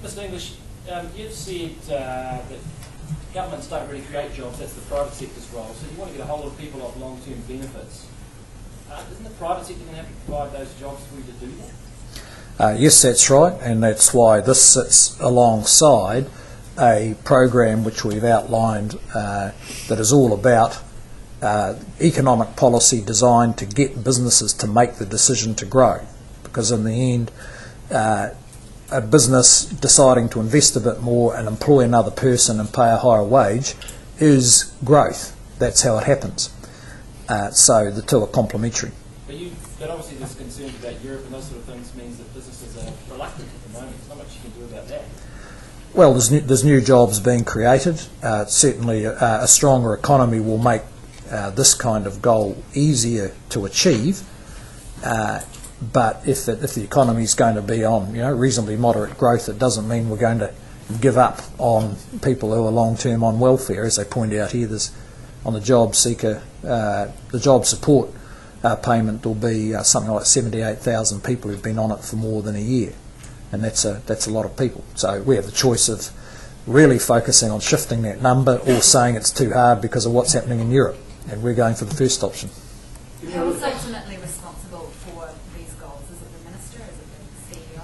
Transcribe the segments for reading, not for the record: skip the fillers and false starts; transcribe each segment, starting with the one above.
Mr. English, you've said that governments don't really create jobs, that's the private sector's role, so you want to get a whole lot of people off long-term benefits. Isn't the private sector going to have to provide those jobs for you to do that? Yes, that's right, and that's why this sits alongside a program which we've outlined that is all about economic policy designed to get businesses to make the decision to grow. Because in the end, a business deciding to invest a bit more and employ another person and pay a higher wage is growth. That's how it happens. So the two are complementary. But obviously there's concerns about Europe and those sort of things means that businesses are reluctant at the moment. There's not much you can do about that. Well, there's new jobs being created. Certainly a stronger economy will make this kind of goal easier to achieve. But if the economy is going to be on reasonably moderate growth, it doesn't mean we're going to give up on people who are long-term on welfare. As they point out here, there's on the job seeker, the job support payment will be something like 78,000 people who've been on it for more than a year, and that's a lot of people. So we have the choice of really focusing on shifting that number or saying it's too hard because of what's happening in Europe, and we're going for the first option. Who's ultimately responsible for these goals? Is it the Minister? Is it the CEO?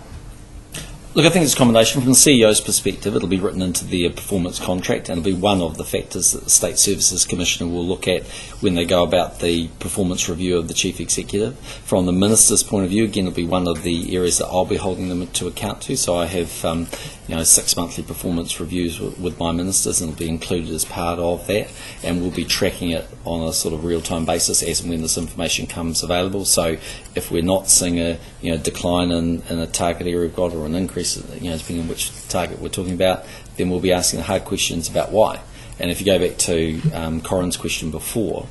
Look, I think it's a combination. From the CEO's perspective, it'll be written into the performance contract, and it'll be one of the factors that the State Services Commissioner will look at when they go about the performance review of the Chief Executive. From the Minister's point of view, again, it'll be one of the areas that I'll be holding them to account to. So I have 6 monthly performance reviews with my ministers, and it'll be included as part of that, and we'll be tracking it on a sort of real-time basis as and when this information comes available. So if we're not seeing a decline in a target area we've got, or an increase, depending on which target we're talking about, then we'll be asking the hard questions about why. And if you go back to Corin's question before,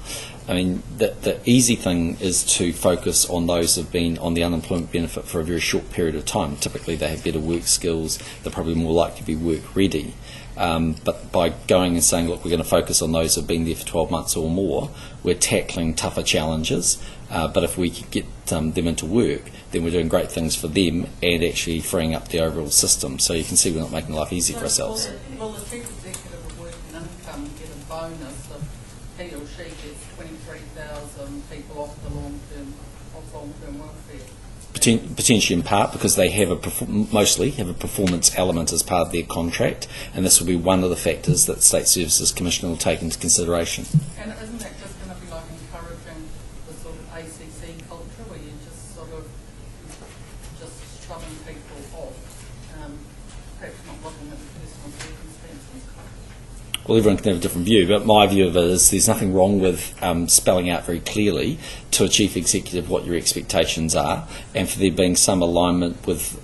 I mean, the easy thing is to focus on those who've been on the unemployment benefit for a very short period of time. Typically they have better work skills, they're probably more likely to be work ready. But by going and saying, look, we're going to focus on those who've been there for 12 months or more, we're tackling tougher challenges. But if we could get them into work, then we're doing great things for them and actually freeing up the overall system. So you can see we're not making life easy for ourselves. Will the Chief Executive of Work and Income get a bonus if he or she gets 23,000 people off long-term welfare? Potentially in part because they have mostly have a performance element as part of their contract, and this will be one of the factors that the State Services Commissioner will take into consideration. And isn't that just going to be like encouraging the sort of ACC culture where you're just sort of just shoving people off, perhaps not looking at the personal circumstances? Well, everyone can have a different view, but my view of it is there's nothing wrong with spelling out very clearly to a Chief Executive what your expectations are, and for there being some alignment with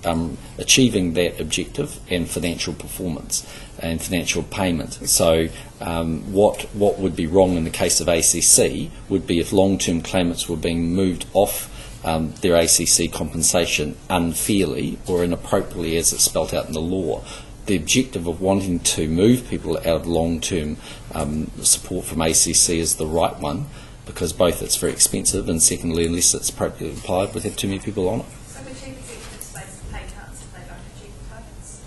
achieving that objective and financial performance and financial payment. So what would be wrong in the case of ACC would be if long-term claimants were being moved off their ACC compensation unfairly or inappropriately as it's spelt out in the law. The objective of wanting to move people out of long-term support from ACC is the right one, because both it's very expensive, and secondly, unless it's appropriately applied, we'd have too many people on it. So the Chief Executive face pay cuts if they don't achieve the targets?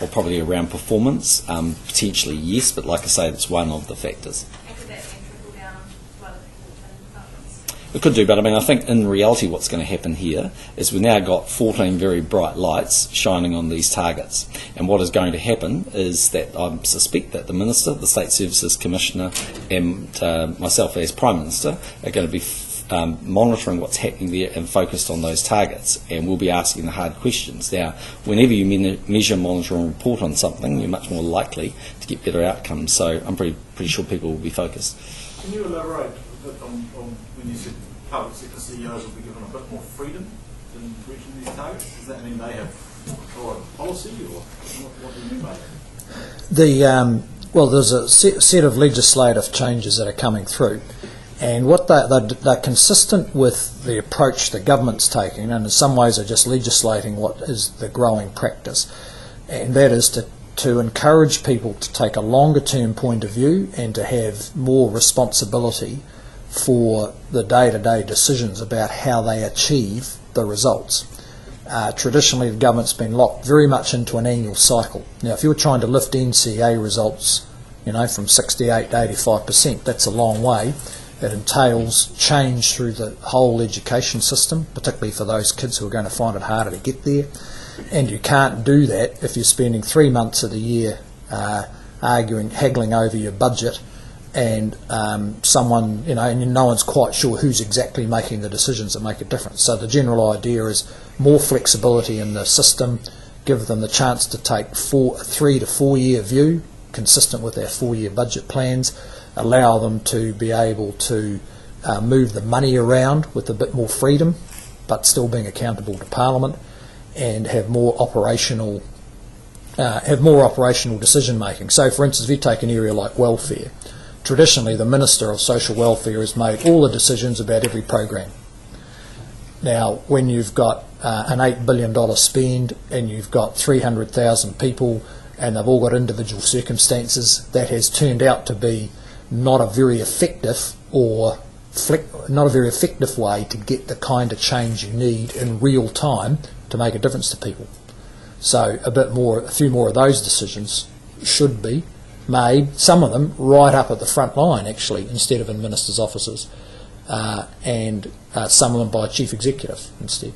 Or probably around performance, potentially yes, but like I say, it's one of the factors. And could that then trickle down to other people in departments? It could do, but I mean, I think in reality what's going to happen here is we've now got 14 very bright lights shining on these targets. And what is going to happen is that I suspect that the Minister, the State Services Commissioner, and myself as Prime Minister are going to be monitoring what's happening there and focused on those targets. And we'll be asking the hard questions. Now, whenever you measure, monitor and report on something, you're much more likely to get better outcomes. So I'm pretty sure people will be focused. Can you elaborate a bit on when you said public sector CEOs will be given a bit more freedom in reaching these targets? Does that mean they have a policy, or what do you mean by that? Well, there's a set of legislative changes that are coming through, and what they're consistent with the approach the government's taking, and in some ways are just legislating what is the growing practice, and that is to encourage people to take a longer term point of view and to have more responsibility for the day-to-day decisions about how they achieve the results. Traditionally, the government's been locked very much into an annual cycle. Now, if you're trying to lift NCA results, from 68 to 85%, that's a long way. It entails change through the whole education system, particularly for those kids who are going to find it harder to get there. And you can't do that if you're spending 3 months of the year haggling over your budget, and someone, and no one's quite sure who's exactly making the decisions that make a difference. So the general idea is more flexibility in the system, give them the chance to take a 3 to 4 year view, consistent with our 4-year budget plans, allow them to be able to move the money around with a bit more freedom, but still being accountable to Parliament, and have more operational decision making. So, for instance, if you take an area like welfare, traditionally the Minister of Social Welfare has made all the decisions about every program. Now, when you've got an $8 billion spend and you've got 300,000 people and they've all got individual circumstances, that has turned out to be not a very effective way to get the kind of change you need in real time to make a difference to people. So a few more of those decisions should be made, some of them right up at the front line actually, instead of in ministers' offices, and some of them by chief executive instead.